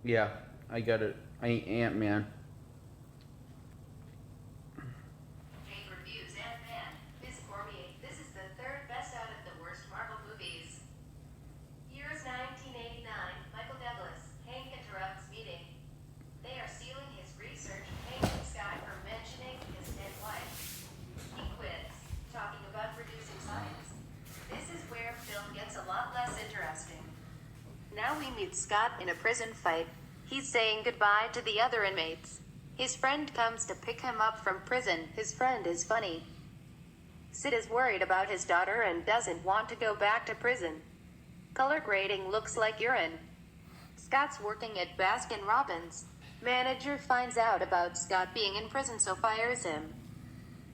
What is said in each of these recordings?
Yeah, I got it. Ant-Man. Rave reviews Ant-Man. Ms. Cormier, this is the third best out of the worst Marvel movies. Year is 1989. Michael Douglas. Hank interrupts meeting. They are sealing his research. Hank and Scott for mentioning his dead wife. He quits, talking about reducing science. This is where film gets a lot less interesting. Now we meet Scott in a prison fight. He's saying goodbye to the other inmates. His friend comes to pick him up from prison. His friend is funny. Sid is worried about his daughter and doesn't want to go back to prison. Color grading looks like urine. Scott's working at Baskin Robbins. Manager finds out about Scott being in prison, so fires him.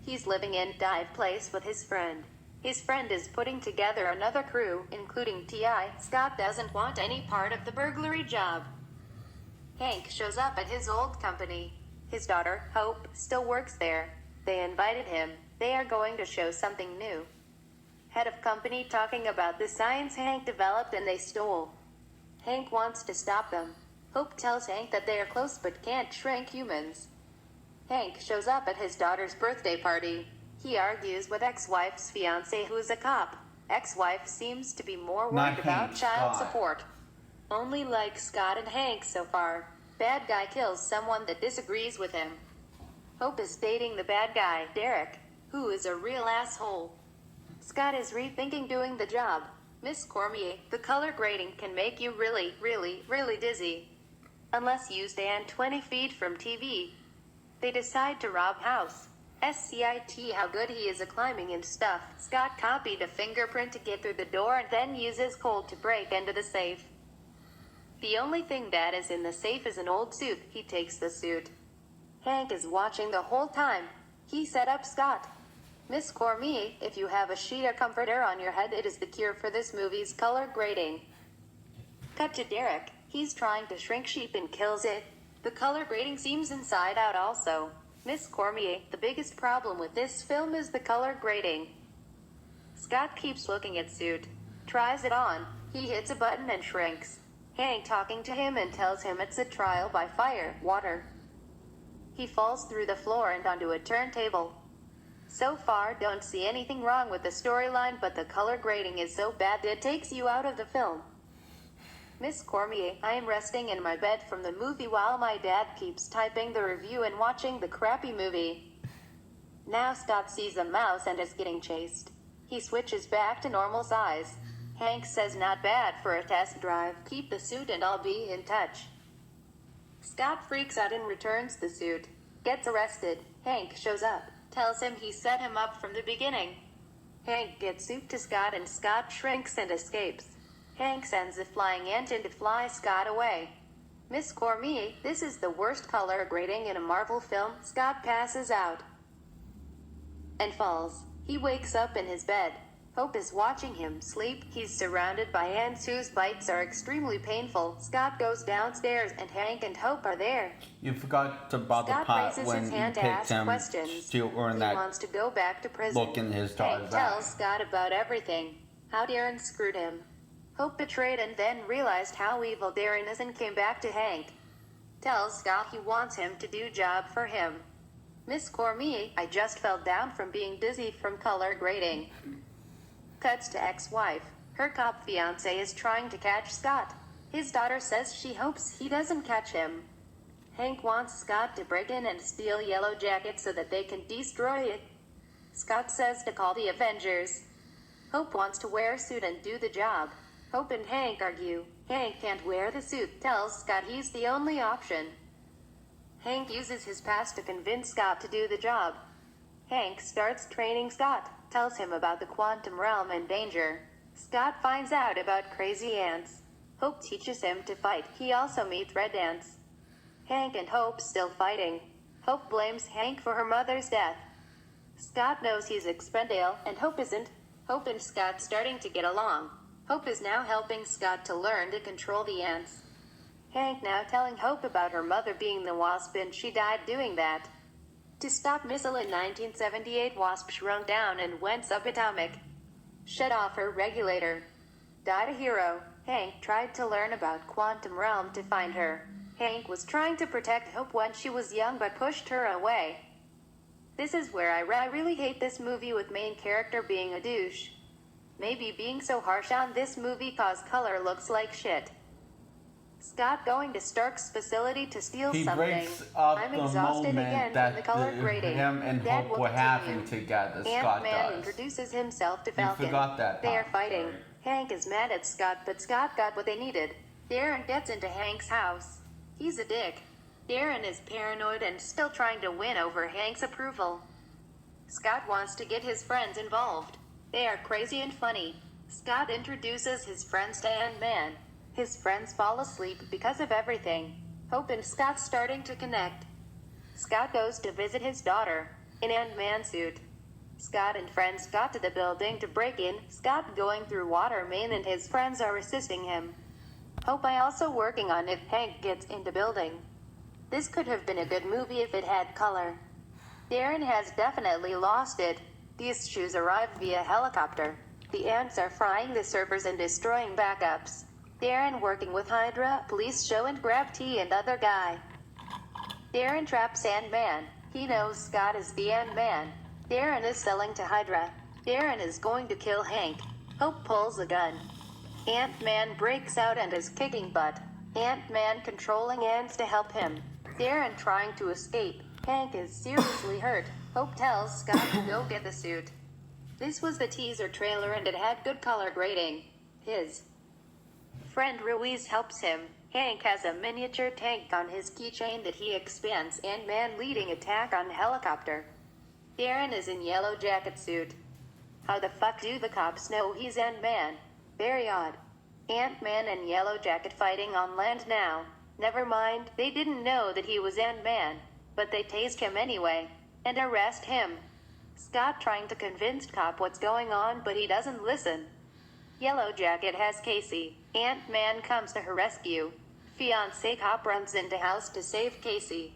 He's living in dive place with his friend. His friend is putting together another crew, including T.I. Scott doesn't want any part of the burglary job. Hank shows up at his old company. His daughter, Hope, still works there. They invited him. They are going to show something new. Head of company talking about the science Hank developed and they stole. Hank wants to stop them. Hope tells Hank that they are close but can't shrink humans. Hank shows up at his daughter's birthday party. He argues with ex-wife's fiancé who's a cop. Ex-wife seems to be more Not worried about Hank, child Scott. support. Only like Scott and Hank so far. Bad guy kills someone that disagrees with him. Hope is dating the bad guy, Derek, who is a real asshole. Scott is rethinking doing the job. Miss Cormier, the color grading can make you really, really, really dizzy. Unless you stand 20 feet from TV. They decide to rob house. SCIT how good he is at climbing and stuff. Scott copied a fingerprint to get through the door and then uses cold to break into the safe. The only thing that is in the safe is an old suit. He takes the suit. Hank is watching the whole time. He set up Scott. Miss Cormier, if you have a sheet or comforter on your head, it is the cure for this movie's color grading. Cut to Derek. He's trying to shrink sheep and kills it. The color grading seems inside out also. Miss Cormier, the biggest problem with this film is the color grading. Scott keeps looking at suit. Tries it on. He hits a button and shrinks. Hank talking to him and tells him it's a trial by fire, water. He falls through the floor and onto a turntable. So far, don't see anything wrong with the storyline, but the color grading is so bad it takes you out of the film. Miss Cormier, I am resting in my bed from the movie while my dad keeps typing the review and watching the crappy movie. Now Scott sees a mouse and is getting chased. He switches back to normal size. Hank says not bad for a test drive. Keep the suit and I'll be in touch. Scott freaks out and returns the suit. Gets arrested. Hank shows up. Tells him he set him up from the beginning. Hank gets suit to Scott and Scott shrinks and escapes. Hank sends a flying ant in to fly Scott away. Miss Cormier, this is the worst color grading in a Marvel film. Scott passes out and falls. He wakes up in his bed. Hope is watching him sleep. He's surrounded by ants whose bites are extremely painful. Scott goes downstairs and Hank and Hope are there. You forgot about the Scott part raises when his he hand to picked ask him questions. still wearing He that wants to go back to prison. look in his Hank daughter's tells eye. Scott about everything. How Darren screwed him. Hope betrayed and then realized how evil Darren is and came back to Hank. Tells Scott he wants him to do job for him. Miss Cormier, I just fell down from being dizzy from color grading. Cuts to ex-wife. Her cop fiancé is trying to catch Scott. His daughter says she hopes he doesn't catch him. Hank wants Scott to break in and steal Yellow Jacket so that they can destroy it. Scott says to call the Avengers. Hope wants to wear a suit and do the job. Hope and Hank argue. Hank can't wear the suit, tells Scott he's the only option. Hank uses his past to convince Scott to do the job. Hank starts training Scott, tells him about the quantum realm and danger. Scott finds out about crazy ants. Hope teaches him to fight. He also meets red ants. Hank and Hope still fighting. Hope blames Hank for her mother's death. Scott knows he's expendable, and Hope isn't. Hope and Scott starting to get along. Hope is now helping Scott to learn to control the ants. Hank now telling Hope about her mother being the wasp and she died doing that. To stop missile in 1978, Wasp shrunk down and went subatomic. Shut off her regulator. Died a hero. Hank tried to learn about Quantum Realm to find her. Hank was trying to protect Hope when she was young but pushed her away. This is where I really hate this movie with main character being a douche. Maybe being so harsh on this movie cause color looks like shit. Scott going to Stark's facility to steal He something. breaks up I'm the exhausted again moment from that the color grading. him and That Hope will were continue. having together. Scott Ant-Man does. introduces himself to You Falcon. forgot that They are part, fighting. sorry. Hank is mad at Scott, but Scott got what they needed. Darren gets into Hank's house. He's a dick. Darren is paranoid and still trying to win over Hank's approval. Scott wants to get his friends involved. They are crazy and funny. Scott introduces his friends to Ant-Man. His friends fall asleep because of everything. Hope and Scott starting to connect. Scott goes to visit his daughter, in Ant-Man suit. Scott and friends got to the building to break in, Scott going through water main and his friends are assisting him. Hope I also working on if Hank gets in the building. This could have been a good movie if it had color. Darren has definitely lost it. These shoes arrive via helicopter. The ants are frying the servers and destroying backups. Darren working with Hydra, police show and grab T and other guy. Darren traps Ant-Man. He knows Scott is the Ant-Man. Darren is selling to Hydra. Darren is going to kill Hank. Hope pulls a gun. Ant-Man breaks out and is kicking butt. Ant-Man controlling ants to help him. Darren trying to escape. Hank is seriously hurt. Hope tells Scott to go get the suit. This was the teaser trailer and it had good color grading. His friend Ruiz helps him. Hank has a miniature tank on his keychain that he expands. Ant-Man leading attack on helicopter. Darren is in yellow jacket suit. How the fuck do the cops know he's Ant-Man? Very odd. Ant-Man and Yellow Jacket fighting on land now. Never mind, they didn't know that he was Ant-Man, but they tased him anyway, and arrest him. Scott trying to convince cop what's going on but he doesn't listen. Yellow Jacket has Casey. Ant-Man comes to her rescue. Fiancé cop runs into house to save Casey.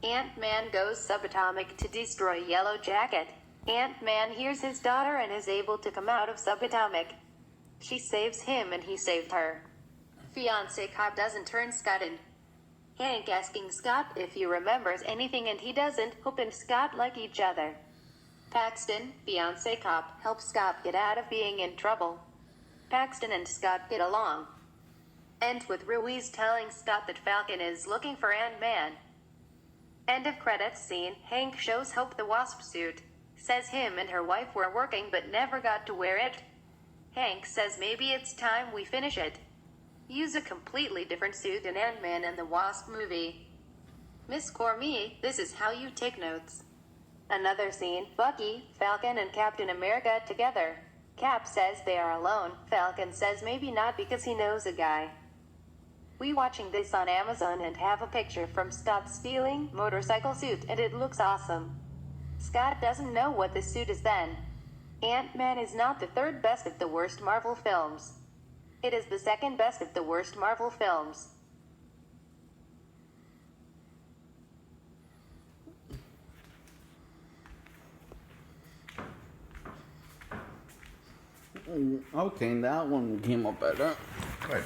Ant-Man goes subatomic to destroy Yellow Jacket. Ant-Man hears his daughter and is able to come out of subatomic. She saves him and he saved her. Fiancé cop doesn't turn Scott in. Hank asking Scott if he remembers anything and he doesn't. Hope and Scott like each other. Paxton, fiancé cop, helps Scott get out of being in trouble. Paxton and Scott get along. End with Ruiz telling Scott that Falcon is looking for Ant-Man. End of credits scene. Hank shows Hope the Wasp suit. Says him and her wife were working but never got to wear it. Hank says maybe it's time we finish it. Use a completely different suit in Ant-Man and the Wasp movie. Miss Cormie, this is how you take notes. Another scene, Bucky, Falcon and Captain America together. Cap says they are alone. Falcon says maybe not because he knows a guy. We watching this on Amazon and have a picture from Scott's stealing motorcycle suit and it looks awesome. Scott doesn't know what this suit is then. Ant-Man is not the third best of the worst Marvel films. It is the second best of the worst Marvel films. Okay, that one came up better. Good.